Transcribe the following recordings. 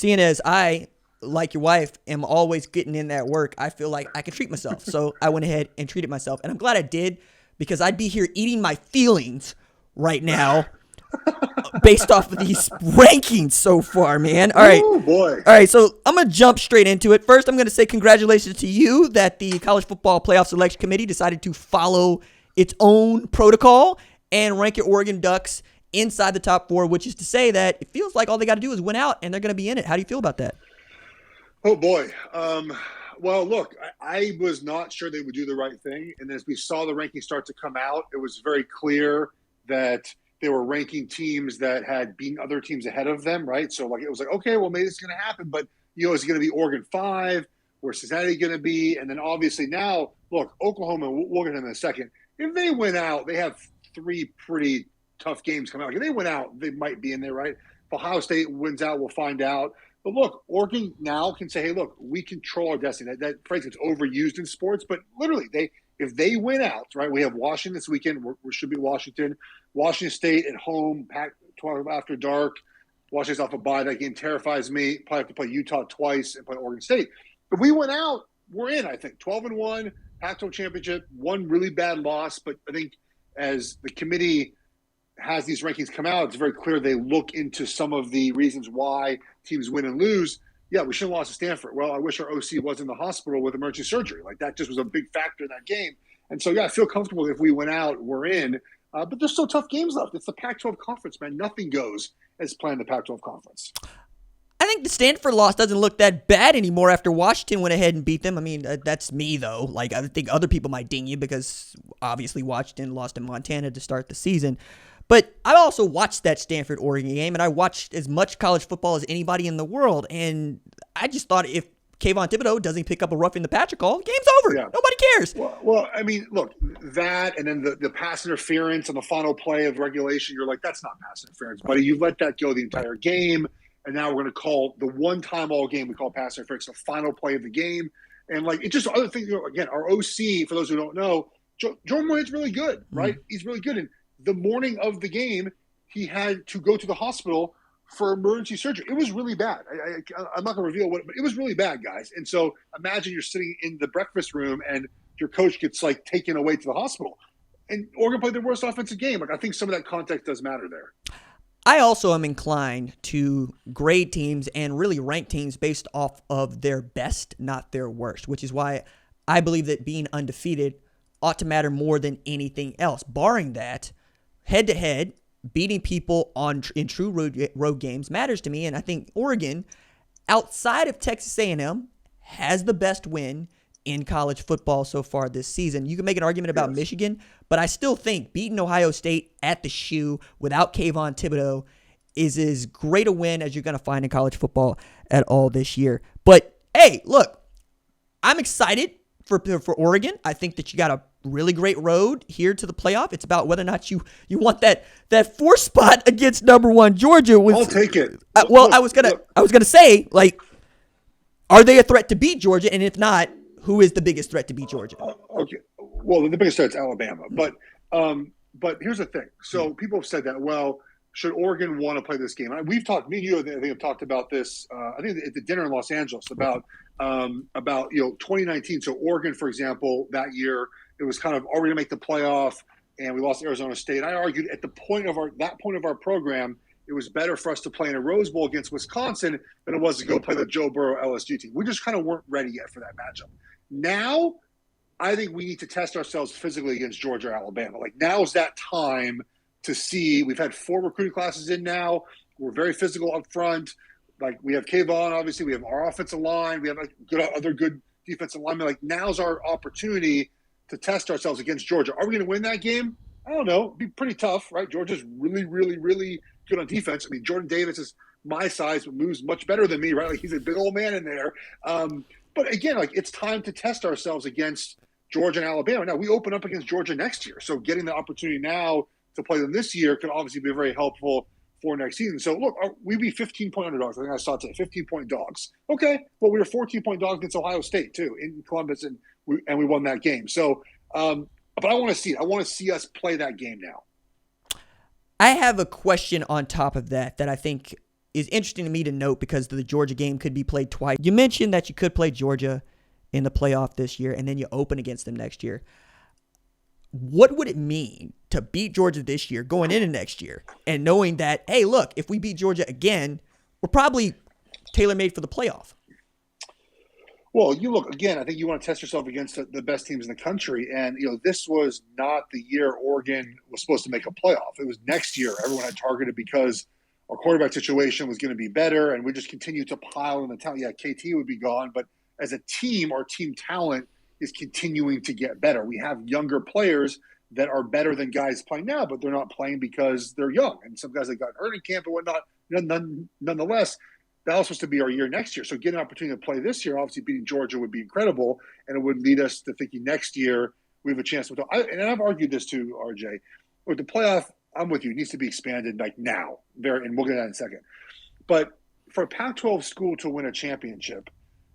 seeing as I, like your wife, am always getting in that work, I feel like I can treat myself. So I went ahead and treated myself. And I'm glad I did, because I'd be here eating my feelings right now based off of these rankings so far, man. All right. Oh, boy. All right, so I'm going to jump straight into it. First, I'm going to say congratulations to you that the College Football Playoff Selection Committee decided to follow its own protocol and rank your Oregon Ducks inside the top 4, which is to say that it feels like all they got to do is win out and they're going to be in it. How do you feel about that? Oh, boy. Well, look, I was not sure they would do the right thing. And as we saw the rankings start to come out, it was very clear that they were ranking teams that had beaten other teams ahead of them, right? So, like, it was like, okay, well, maybe this is going to happen. But, is it going to be Oregon 5? Where's Cincinnati going to be? And then, obviously, now, look, Oklahoma, we'll get to them in a second. If they win out, they have 3 pretty tough games coming out. Like, if they win out, they might be in there, right? If Ohio State wins out, we'll find out. But look, Oregon now can say, hey, look, we control our destiny. That phrase gets overused in sports, but literally, if they win out, right, we have Washington this weekend. We should be Washington. Washington State at home, Pac-12 after dark. Washington's off a bye. That game terrifies me. Probably have to play Utah twice and play Oregon State. If we went out, we're in, I think. 12-1, Pac-12 championship, one really bad loss. But I think as the committee has these rankings come out, it's very clear they look into some of the reasons why teams win and lose. Yeah, we shouldn't have lost to Stanford. Well, I wish our OC was in the hospital with emergency surgery. Like, that just was a big factor in that game. And so, yeah, I feel comfortable if we went out, we're in. But there's still tough games left. It's the Pac-12 conference, man. Nothing goes as planned in the Pac-12 conference. I think the Stanford loss doesn't look that bad anymore after Washington went ahead and beat them. I mean, that's me, though. Like, I think other people might ding you because obviously Washington lost to Montana to start the season. But I also watched that Stanford-Oregon game, and I watched as much college football as anybody in the world. And I just thought if Kayvon Thibodeau doesn't pick up a roughing the Patrick call, game's over. Yeah. Nobody cares. Well, I mean, look, that and then the pass interference on the final play of regulation, you're like, that's not pass interference, buddy. You let that go the entire game, and now we're going to call the one time all game we call pass interference the final play of the game. And, like, it's just other things. Again, our OC, for those who don't know, Jordan Moynihan's really good, right? He's really good. And the morning of the game, he had to go to the hospital for emergency surgery. It was really bad. I'm not going to reveal what, but it was really bad, guys. And so imagine you're sitting in the breakfast room and your coach gets, like, taken away to the hospital. And Oregon played their worst offensive game. Like, I think some of that context does matter there. I also am inclined to grade teams and really rank teams based off of their best, not their worst, which is why I believe that being undefeated ought to matter more than anything else. Barring that, head-to-head, beating people in true road games matters to me, and I think Oregon, outside of Texas A&M, has the best win in college football so far this season. You can make an argument about Michigan, but I still think beating Ohio State at the shoe without Kayvon Thibodeau is as great a win as you're going to find in college football at all this year. But, hey, look, I'm excited for Oregon. I think that you got a really great road here to the playoff. It's about whether or not you want that 4th spot against number 1 Georgia. I'll take it. I was gonna say, like, are they a threat to beat Georgia? And if not, who is the biggest threat to beat Georgia? Okay. Well, the biggest threat is Alabama. But here's the thing. So people have said that, well, should Oregon want to play this game? We've talked, me and you, I think have talked about this, I think at the dinner in Los Angeles about 2019. So Oregon, for example, that year, it was kind of, are we going to make the playoff? And we lost Arizona State. I argued at that point of our program, it was better for us to play in a Rose Bowl against Wisconsin than it was to go play the Joe Burrow LSU team. We just kind of weren't ready yet for that matchup. Now, I think we need to test ourselves physically against Georgia or Alabama. Like, now's that time to see. We've had 4 recruiting classes in now. We're very physical up front. Like, we have Kayvon, obviously. We have our offensive line. We have other good defensive linemen. Like, now's our opportunity to test ourselves against Georgia. Are we going to win that game? I don't know. It'd be pretty tough, right? Georgia's really, really, really good on defense. I mean, Jordan Davis is my size, but moves much better than me, right? Like, he's a big old man in there. But again, like, it's time to test ourselves against Georgia and Alabama. Now, we open up against Georgia next year. So getting the opportunity now to play them this year could obviously be very helpful for next season. So, look, we'd be 15-point underdogs. I think I saw it today, 15-point dogs. Okay, well, we were 14-point dogs against Ohio State, too, in Columbus, and we won that game. So, but I want to see it. I want to see us play that game now. I have a question on top of that I think is interesting to me to note because the Georgia game could be played twice. You mentioned that you could play Georgia in the playoff this year, and then you open against them next year. What would it mean to beat Georgia this year, going into next year, and knowing that, hey, look, if we beat Georgia again, we're probably tailor-made for the playoff? Well, you look, again, I think you want to test yourself against the best teams in the country. And, this was not the year Oregon was supposed to make a playoff. It was next year everyone had targeted because our quarterback situation was going to be better, and we just continued to pile in the talent. Yeah, KT would be gone, but as a team, our team talent is continuing to get better. We have younger players that are better than guys playing now, but they're not playing because they're young. And some guys that got hurt in camp and whatnot, nonetheless, that was supposed to be our year next year. So getting an opportunity to play this year, obviously beating Georgia would be incredible, and it would lead us to thinking next year we have a chance. And I've argued this too, RJ. With the playoff, I'm with you. It needs to be expanded like now. And we'll get to that in a second. But for a Pac-12 school to win a championship,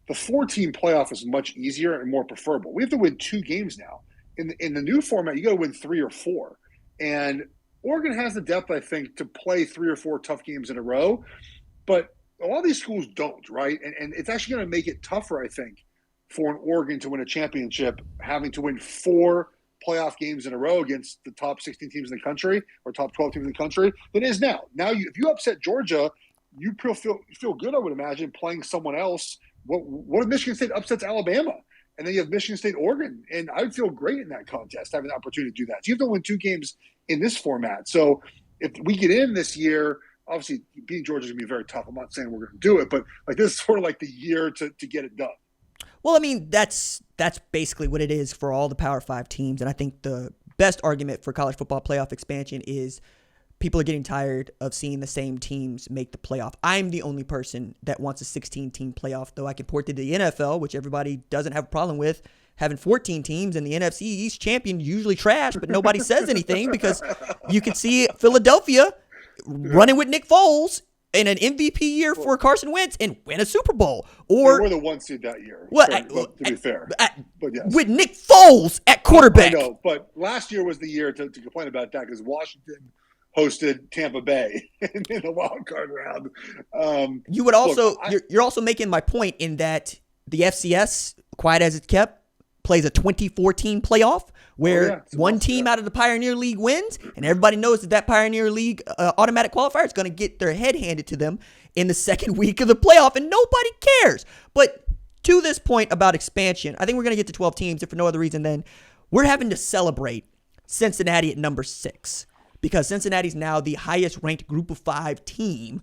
the 4-team playoff is much easier and more preferable. We have to win 2 games now. In the new format, you got to win 3 or 4. And Oregon has the depth, I think, to play 3 or 4 tough games in a row. But a lot of these schools don't, right? And it's actually going to make it tougher, I think, for an Oregon to win a championship, having to win 4 playoff games in a row against the top 16 teams in the country or top 12 teams in the country than it is now. Now, if you upset Georgia, you feel good, I would imagine, playing someone else. What if Michigan State upsets Alabama? And then you have Michigan State, Oregon. And I would feel great in that contest, having the opportunity to do that. So you have to win 2 games in this format. So if we get in this year, obviously beating Georgia is going to be very tough. I'm not saying we're going to do it, but this is sort of like the year to get it done. Well, I mean, that's basically what it is for all the Power 5 teams. And I think the best argument for college football playoff expansion is people are getting tired of seeing the same teams make the playoff. I'm the only person that wants a 16-team playoff, though I can point to the NFL, which everybody doesn't have a problem with, having 14 teams, and the NFC East champion usually trash, but nobody says anything because you can see Philadelphia running with Nick Foles in an MVP year for Carson Wentz and win a Super Bowl. Or they were the 1 seed that year. Well, to be fair, but yes. With Nick Foles at quarterback. I know, but last year was the year to complain about that because Washington hosted Tampa Bay in the wild card round. You would also you're also making my point in that the FCS, quiet as it's kept, plays a 24-team playoff where one team out of the Pioneer League wins, and everybody knows that Pioneer League automatic qualifier is going to get their head handed to them in the second week of the playoff, and nobody cares. But to this point about expansion, I think we're going to get to 12 teams, if for no other reason than we're having to celebrate Cincinnati at number 6 because Cincinnati's now the highest-ranked Group of 5 team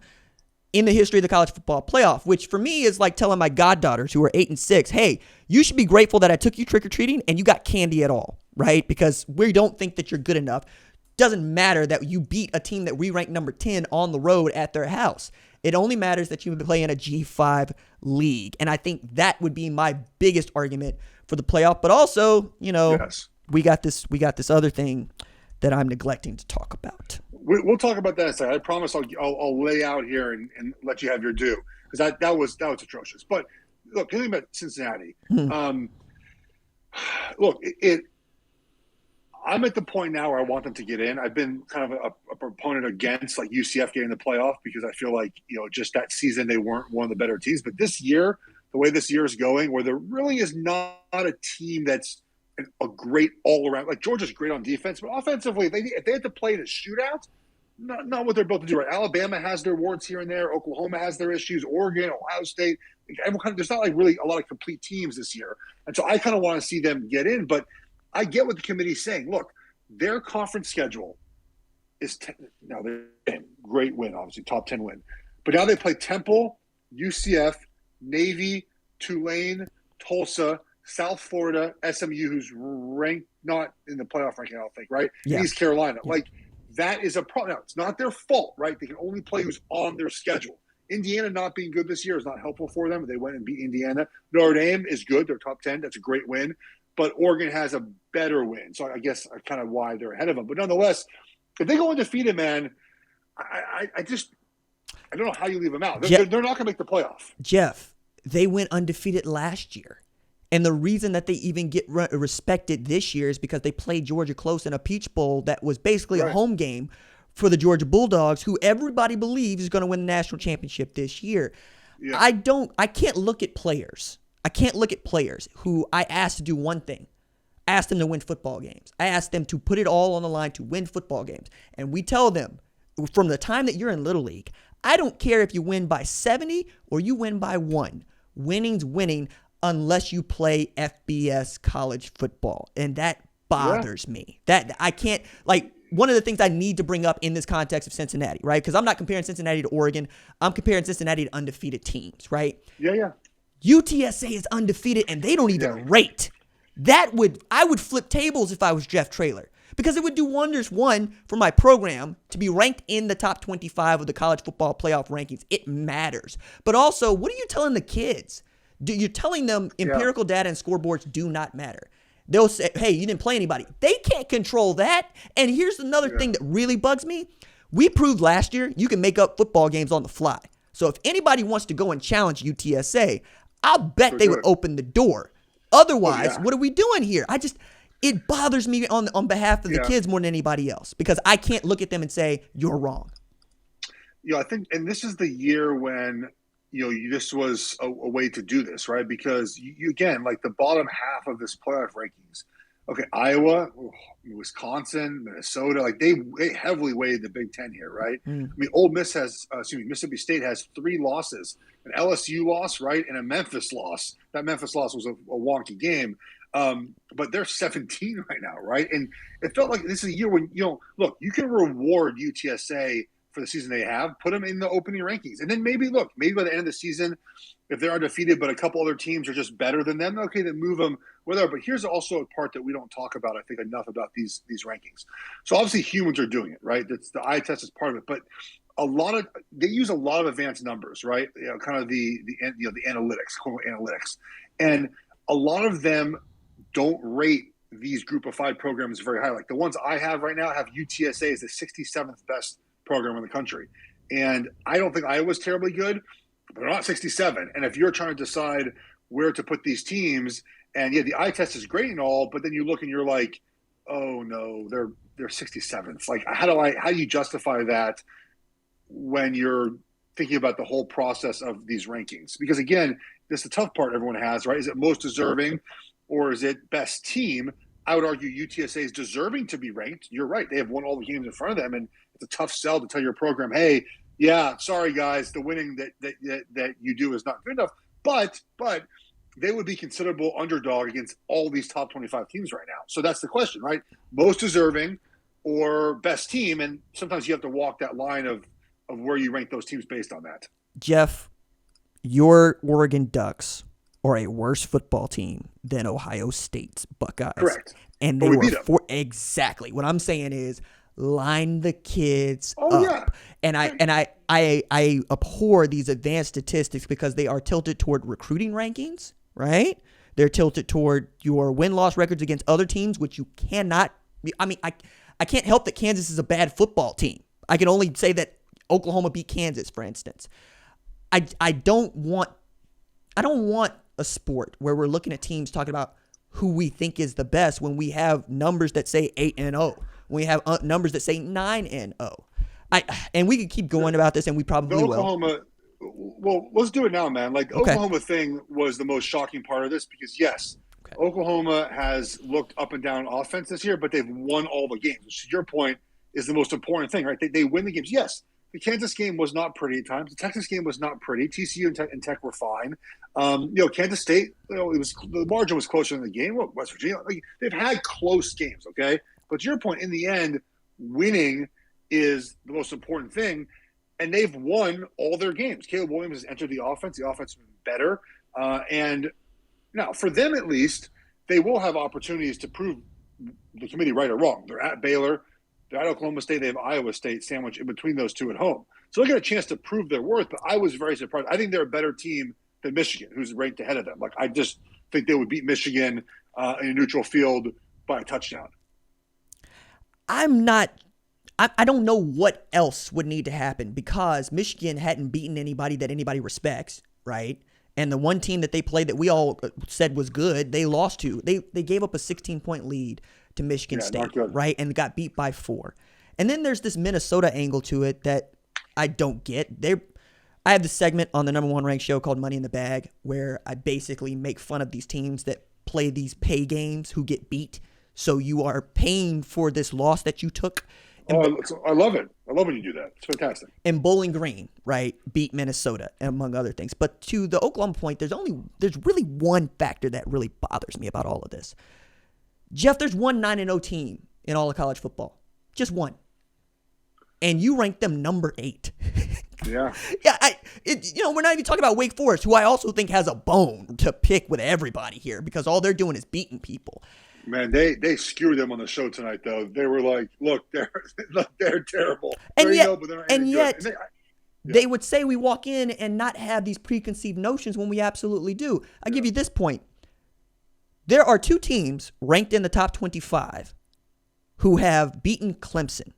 in the history of the college football playoff, which for me is like telling my goddaughters who are 8 and 6, hey, you should be grateful that I took you trick-or-treating and you got candy at all, right? Because we don't think that you're good enough. Doesn't matter that you beat a team that we rank number 10 on the road at their house. It only matters that you play in a G5 league. And I think that would be my biggest argument for the playoff. But also, we got this other thing that I'm neglecting to talk about. We'll talk about that in a second. I promise I'll lay out here and let you have your due because that was atrocious. But look, thinking about Cincinnati, look, I'm at the point now where I want them to get in. I've been kind of a proponent against like UCF getting the playoff because I feel like just that season they weren't one of the better teams. But this year, the way this year is going, where there really is not a team that's a great all-around. Like Georgia's great on defense, but offensively, if they had to play in a shootout, not what they're built to do. Right? Alabama has their warts here and there. Oklahoma has their issues. Oregon, Ohio State. There's not like really a lot of complete teams this year, and so I kind of want to see them get in. But I get what the committee's saying. Look, their conference schedule is now they're in. Great win, obviously top 10 win, but now they play Temple, UCF, Navy, Tulane, Tulsa, South Florida, SMU, who's ranked not in the playoff ranking, I don't think, right? Yeah. East Carolina. Like, that is a problem. Now, it's not their fault, right? They can only play who's on their schedule. Indiana not being good this year is not helpful for them. They went and beat Indiana. Notre Dame is good. They're top 10. That's a great win. But Oregon has a better win. So I guess kind of why they're ahead of them. But nonetheless, if they go undefeated, man, I don't know how you leave them out. They're not going to make the playoff. Jeff, they went undefeated last year. And the reason that they even get respected this year is because they played Georgia close in a Peach Bowl that was basically a home game for the Georgia Bulldogs, who everybody believes is going to win the national championship this year. Yeah. I can't look at players. I can't look at players who I asked to do one thing. I asked them to win football games. I asked them to put it all on the line to win football games. And we tell them from the time that you're in Little League, I don't care if you win by 70 or you win by 1. Winning's winning unless you play FBS college football. And that bothers me. That I can't, like, one of the things I need to bring up in this context of Cincinnati, right? Because I'm not comparing Cincinnati to Oregon. I'm comparing Cincinnati to undefeated teams, right? Yeah. UTSA is undefeated and they don't even rate. I would flip tables if I was Jeff Traylor, because it would do wonders, one, for my program to be ranked in the top 25 of the college football playoff rankings. It matters. But also, what are you telling the kids? You're telling them empirical data and scoreboards do not matter. They'll say, hey, you didn't play anybody. They can't control that. And here's another thing that really bugs me. We proved last year you can make up football games on the fly. So if anybody wants to go and challenge UTSA, I'll bet they would open the door. Otherwise, what are we doing here? It bothers me on behalf of the kids more than anybody else, because I can't look at them and say, you're wrong. I think, and this is the year when, this was a way to do this, right? Because you again, like the bottom half of this playoff rankings, okay, Iowa, Wisconsin, Minnesota, like they heavily weighed the Big Ten here, right? I mean, Mississippi State has 3 losses, an LSU loss, right, and a Memphis loss. That Memphis loss was a wonky game, but they're 17 right now, right? And it felt like this is a year when, look, you can reward UTSA for the season they have, put them in the opening rankings, and then maybe by the end of the season, if they're undefeated, but a couple other teams are just better than them, okay, then move them whatever. But here's also a part that we don't talk about, I think, enough about these rankings. So obviously humans are doing it, right? That's the eye test is part of it, but they use a lot of advanced numbers, right? Kind of the analytics, quote analytics, and a lot of them don't rate these Group of 5 programs very high. Like the ones I have right now have UTSA as the 67th best program in the country, and I don't think Iowa's terribly good. But they're not 67. And if you're trying to decide where to put these teams, and the eye test is great and all, but then you look and you're like, oh no, they're 67th. Like, how do you justify that when you're thinking about the whole process of these rankings? Because again, this is the tough part everyone has, right? Is it most deserving or is it best team? I would argue UTSA is deserving to be ranked. You're right. They have won all the games in front of them, and it's a tough sell to tell your program, hey, yeah, sorry guys, the winning that you do is not good enough. But they would be considerable underdog against all these top 25 teams right now. So that's the question, right? Most deserving or best team, and sometimes you have to walk that line of where you rank those teams based on that. Jeff, your Oregon Ducks are a worse football team than Ohio State's Buckeyes. Correct. And they were exactly. What I'm saying is, line the kids up. Yeah. And I abhor these advanced statistics because they are tilted toward recruiting rankings, right? They're tilted toward your win-loss records against other teams, which you cannot. I mean, I can't help that Kansas is a bad football team. I can only say that Oklahoma beat Kansas, for instance. I don't want a sport where we're looking at teams talking about who we think is the best when we have numbers that say 8-0. We have numbers that say 9-0. And we could keep going about this, and we probably will. Well, let's do it now, man. Like, the Oklahoma thing was the most shocking part of this because, yes, Oklahoma has looked up and down offense this year, but they've won all the games, which, to your point, is the most important thing, right? They win the games. Yes, the Kansas game was not pretty at times. The Texas game was not pretty. TCU and Tech were fine. Kansas State, the margin was closer in the game. West Virginia, they've had close games, okay? But to your point, in the end, winning is the most important thing, and they've won all their games. Caleb Williams has entered the offense. The offense has been better. And now, for them at least, they will have opportunities to prove the committee right or wrong. They're at Baylor. They're at Oklahoma State. They have Iowa State sandwiched in between those two at home. So they'll get a chance to prove their worth, but I was very surprised. I think they're a better team than Michigan, who's ranked ahead of them. Like, I just think they would beat Michigan in a neutral field by a touchdown. I don't know what else would need to happen because Michigan hadn't beaten anybody that anybody respects, right? And the one team that they played that we all said was good, they lost to. They gave up a 16-point lead to Michigan State, right? And got beat by 4. And then there's this Minnesota angle to it that I don't get. I have this segment on the number one ranked show called Money in the Bag where I basically make fun of these teams that play these pay games who get beat. So you are paying for this loss that you took. I love it. I love when you do that. It's fantastic. And Bowling Green, right, beat Minnesota, among other things. But to the Oklahoma point, there's really one factor that really bothers me about all of this. Jeff, there's one 9-0 team in all of college football. Just one. And you rank them number 8. Yeah. Yeah, we're not even talking about Wake Forest, who I also think has a bone to pick with everybody here because all they're doing is beating people. Man, they skewered them on the show tonight, though. They were like, "Look, they're terrible." And yet, they would say we walk in and not have these preconceived notions when we absolutely do. I give you this point: there are 2 teams ranked in the top 25 who have beaten Clemson.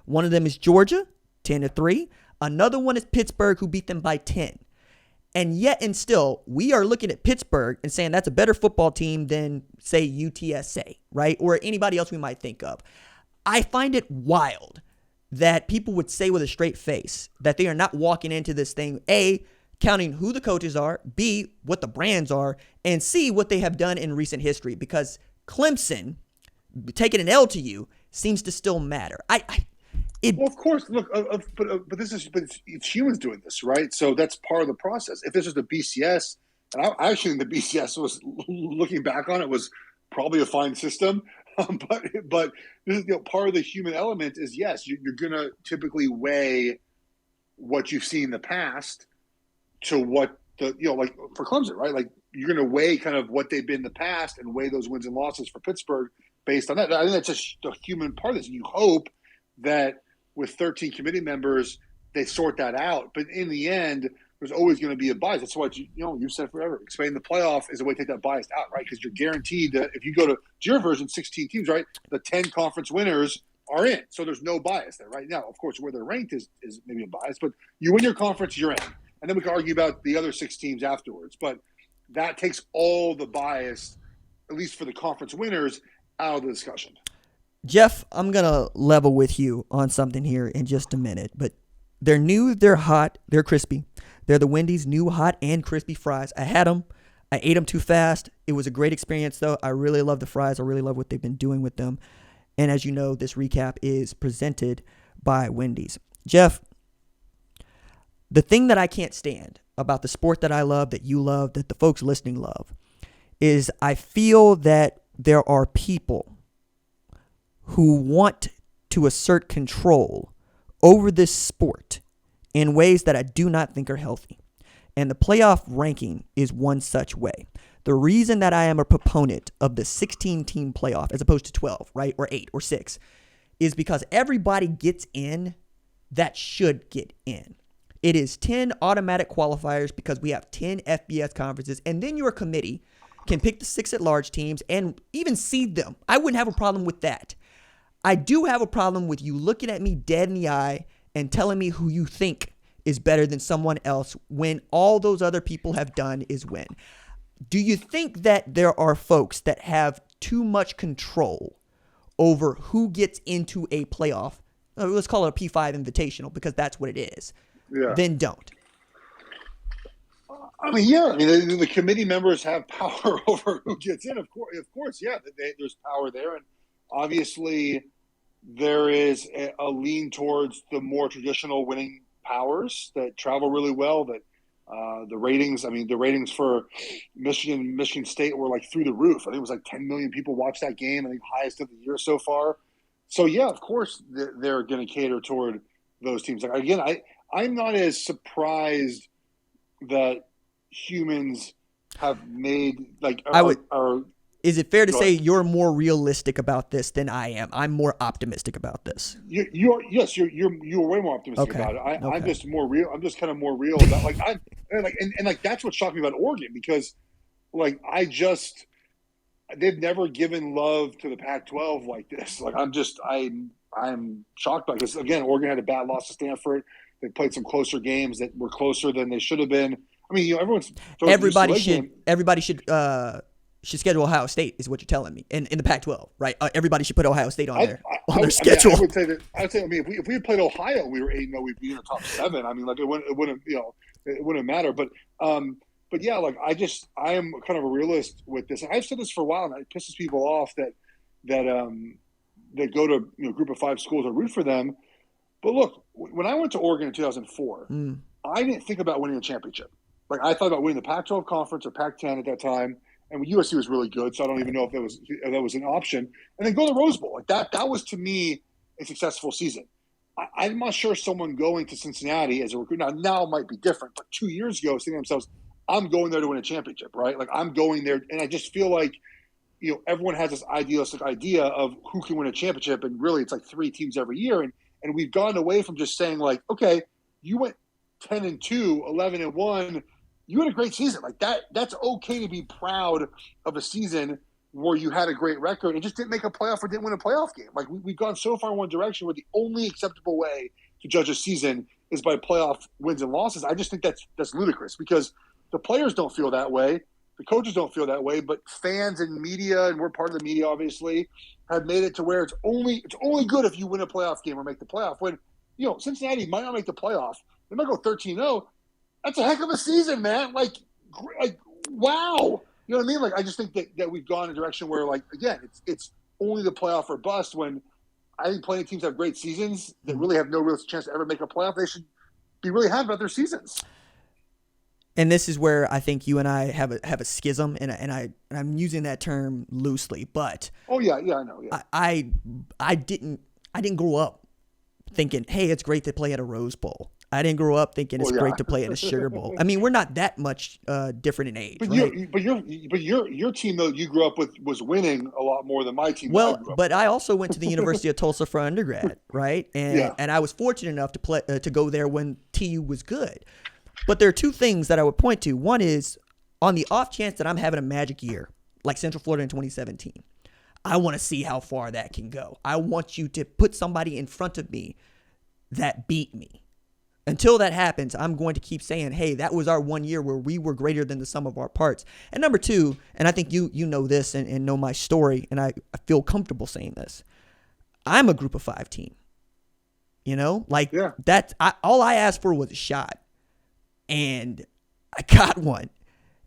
One of them is Georgia, 10-3. Another one is Pittsburgh, who beat them by 10. And yet and still, we are looking at Pittsburgh and saying that's a better football team than, say, UTSA, right? Or anybody else we might think of. I find it wild that people would say with a straight face that they are not walking into this thing, A, counting who the coaches are, B, what the brands are, and C, what they have done in recent history. Because Clemson, taking an L to you, seems to still matter. Well, of course. Look, but it's humans doing this, right? So that's part of the process. If this was the BCS, and I actually think the BCS was, looking back on it, was probably a fine system. But this is, part of the human element is yes, you're going to typically weigh what you've seen in the past to what like for Clemson, right? Like you're going to weigh kind of what they've been in the past and weigh those wins and losses for Pittsburgh based on that. I think that's just the human part of this. You hope that with 13 committee members, they sort that out. But in the end, there's always going to be a bias. That's why you've said forever. Expanding the playoff is a way to take that bias out, right? Because you're guaranteed that if you go to your version, 16 teams, right, the 10 conference winners are in. So there's no bias there right now. Of course, where they're ranked is maybe a bias, but you win your conference, you're in. And then we can argue about the other 6 teams afterwards. But that takes all the bias, at least for the conference winners, out of the discussion. Jeff, I'm going to level with you on something here in just a minute, but they're new, they're hot, they're crispy. They're the Wendy's new hot and crispy fries. I had them. I ate them too fast. It was a great experience, though. I really love the fries. I really love what they've been doing with them. And as you know, this recap is presented by Wendy's. Jeff, the thing that I can't stand about the sport that I love, that you love, that the folks listening love, is I feel that there are people who want to assert control over this sport in ways that I do not think are healthy. And the playoff ranking is one such way. The reason that I am a proponent of the 16-team playoff as opposed to 12, right, or 8 or 6, is because everybody gets in that should get in. It is 10 automatic qualifiers because we have 10 FBS conferences, and then your committee can pick the 6 at-large teams and even seed them. I wouldn't have a problem with that. I do have a problem with you looking at me dead in the eye and telling me who you think is better than someone else when all those other people have done is win. Do you think that there are folks that have too much control over who gets into a playoff? Let's call it a P5 invitational because that's what it is. Yeah. Then don't. The committee members have power over who gets in. Of course, yeah. There's power there, and obviously there is a lean towards the more traditional winning powers that travel really well. That the ratings for Michigan State were like through the roof. I think it was like 10 million people watched that game. I think highest of the year so far. So yeah, of course they're going to cater toward those teams. Like again, I'm not as surprised that humans have made Is it fair to say you're more realistic about this than I am? I'm more optimistic about this. You're way more optimistic about it. I'm just more real. I'm just kind of more real about that's what shocked me about Oregon because they've never given love to the Pac-12 like this. Like I'm shocked by it because again, Oregon had a bad loss to Stanford. They played some closer games that were closer than they should have been. I mean, everybody should should schedule Ohio State, is what you're telling me, in the Pac-12, right? Everybody should put Ohio State on their schedule. I would say that. I mean, if we had played Ohio, we were 8-0, we'd be in the top 7. I mean, like it wouldn't it wouldn't matter. But yeah, like I am kind of a realist with this. And I've said this for a while, and it pisses people off that go to group of 5 schools and root for them. But look, when I went to Oregon in 2004, I didn't think about winning a championship. Like I thought about winning the Pac-12 conference or Pac-10 at that time, and USC was really good, so I don't even know if that was an option. And then go to the Rose Bowl. Like that was to me a successful season. I'm not sure someone going to Cincinnati as a recruit now might be different, but 2 years ago, saying to themselves, I'm going there to win a championship, right? Like I'm going there, and I just feel like everyone has this idealistic idea of who can win a championship, and really it's like 3 teams every year, and we've gone away from just saying like, okay, you went 10-2, 11-1. You had a great season. Like that's okay to be proud of a season where you had a great record and just didn't make a playoff or didn't win a playoff game. Like we've gone so far in one direction where the only acceptable way to judge a season is by playoff wins and losses. I just think that's ludicrous because the players don't feel that way. The coaches don't feel that way, but fans and media, and we're part of the media, obviously, have made it to where it's only good if you win a playoff game or make the playoff. When Cincinnati might not make the playoff, they might go 13-0. That's a heck of a season, man. Like wow. You know what I mean? Like I just think that we've gone in a direction where, like, again, it's only the playoff or bust. When I think plenty of teams have great seasons that really have no real chance to ever make a playoff. They should be really happy about their seasons. And this is where I think you and I have a schism, and I'm using that term loosely, but I know. Yeah. I didn't grow up thinking, hey, it's great to play at a Rose Bowl. I didn't grow up thinking it's great to play at a Sugar Bowl. I mean, we're not that much different in age, right? But your team though you grew up with was winning a lot more than my team. Well, but I also went to the University of Tulsa for undergrad, right? And I was fortunate enough to go there when TU was good. But there are 2 things that I would point to. One is on the off chance that I'm having a magic year, like Central Florida in 2017. I want to see how far that can go. I want you to put somebody in front of me that beat me. Until that happens, I'm going to keep saying, hey, that was our 1 year where we were greater than the sum of our parts. And number 2, and I think you know this and know my story, and I feel comfortable saying this. I'm a group of 5 team. All I asked for was a shot. And I got one.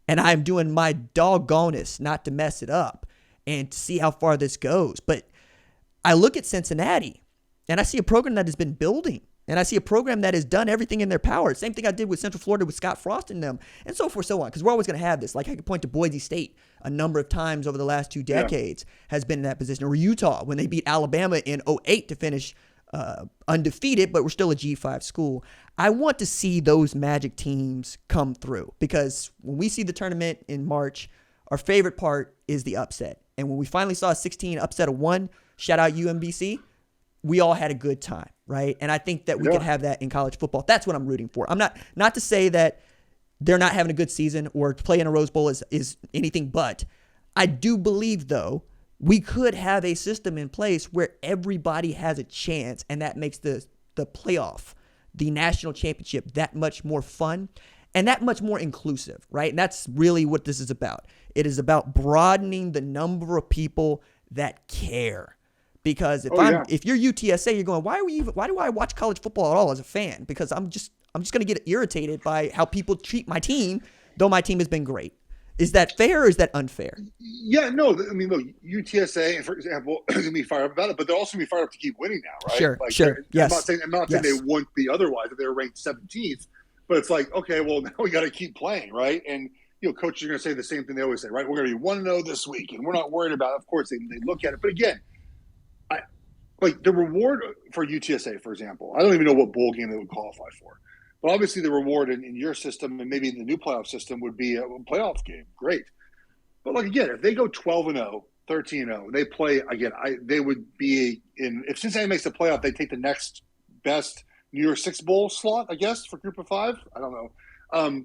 And I'm doing my doggonest not to mess it up and to see how far this goes. But I look at Cincinnati, and I see a program that has been building. And I see a program that has done everything in their power. Same thing I did with Central Florida with Scott Frost and them, and so forth, so on. Because we're always going to have this. Like I could point to Boise State a number of times over the last 2 decades has been in that position. Or Utah when they beat Alabama in 2008 to finish undefeated, but we're still a G5 school. I want to see those magic teams come through because when we see the tournament in March, our favorite part is the upset. And when we finally saw a 16 upset of 1, shout out UMBC, we all had a good time, right? And I think that we could have that in college football. That's what I'm rooting for. I'm not to say that they're not having a good season or to play in a Rose Bowl is anything but. I do believe, though, we could have a system in place where everybody has a chance, and that makes the playoff, the national championship, that much more fun and that much more inclusive, right? And that's really what this is about. It is about broadening the number of people that care. Because if you're UTSA, you're going, why do I watch college football at all as a fan? Because I'm just going to get irritated by how people treat my team, though my team has been great. Is that fair or is that unfair? Yeah, no. I mean, look, UTSA, for example, is going to be fired up about it, but they're also going to be fired up to keep winning now, right? Sure. Yes. I'm not saying they wouldn't be otherwise if they were ranked 17th, but it's like, okay, well, now we got to keep playing, right? And coaches are going to say the same thing they always say, right? We're going to be 1-0 this week, and we're not worried about it. Of course, they look at it, but again, like the reward for UTSA, for example, I don't even know what bowl game they would qualify for. But obviously the reward in your system and maybe in the new playoff system would be a playoff game. Great. But like, again, if they go 12-0, 13-0, they play, again, they would be in – if Cincinnati makes the playoff, they take the next best New Year's Six Bowl slot, I guess, for Group of 5. I don't know.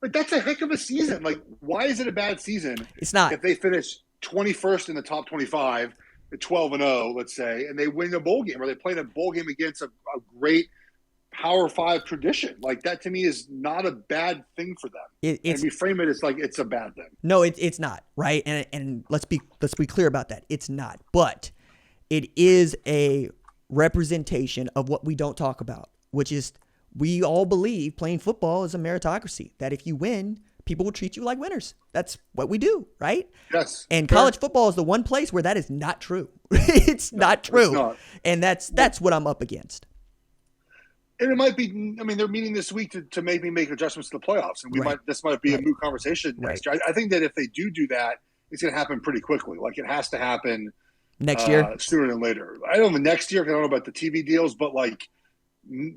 But that's a heck of a season. Like, why is it a bad season? It's not. If they finish 21st in the top 25 – 12-0, let's say, and they win a bowl game, or they play in a bowl game against a great Power Five tradition. Like that to me is not a bad thing for them. And we frame it as like it's a bad thing. No, it's not, right? And let's be clear about that. It's not. But it is a representation of what we don't talk about, which is we all believe playing football is a meritocracy. That if you win, people will treat you like winners. That's what we do, right? Yes. And college football is the one place where that is not true. It's not true. It's not. And that's what I'm up against. And it might be, I mean, they're meeting this week to make me make adjustments to the playoffs. And this might be a moot conversation next year. I think that if they do that, it's going to happen pretty quickly. Like it has to happen next year, sooner than later. I don't know next year, because I don't know about the TV deals, but like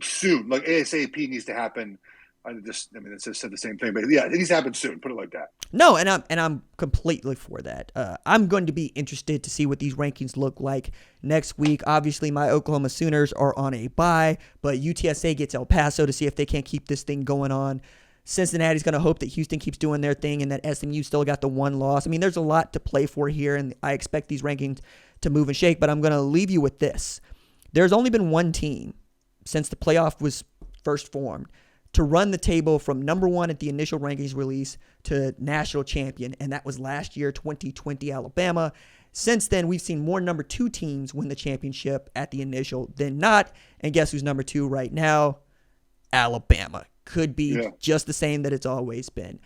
soon, like ASAP needs to happen. It's just said the same thing, but yeah, it needs to happen soon. Put it like that. No, and I'm completely for that. I'm going to be interested to see what these rankings look like next week. Obviously, my Oklahoma Sooners are on a bye, but UTSA gets El Paso to see if they can't keep this thing going on. Cincinnati's going to hope that Houston keeps doing their thing and that SMU still got the one loss. I mean, there's a lot to play for here, and I expect these rankings to move and shake, but I'm going to leave you with this. There's only been one team since the playoff was first formed to run the table from number one at the initial rankings release to national champion, and that was last year, 2020 Alabama. Since then, we've seen more number two teams win the championship at the initial than not, and guess who's number two right now? Alabama. Could be just the same that it's always been.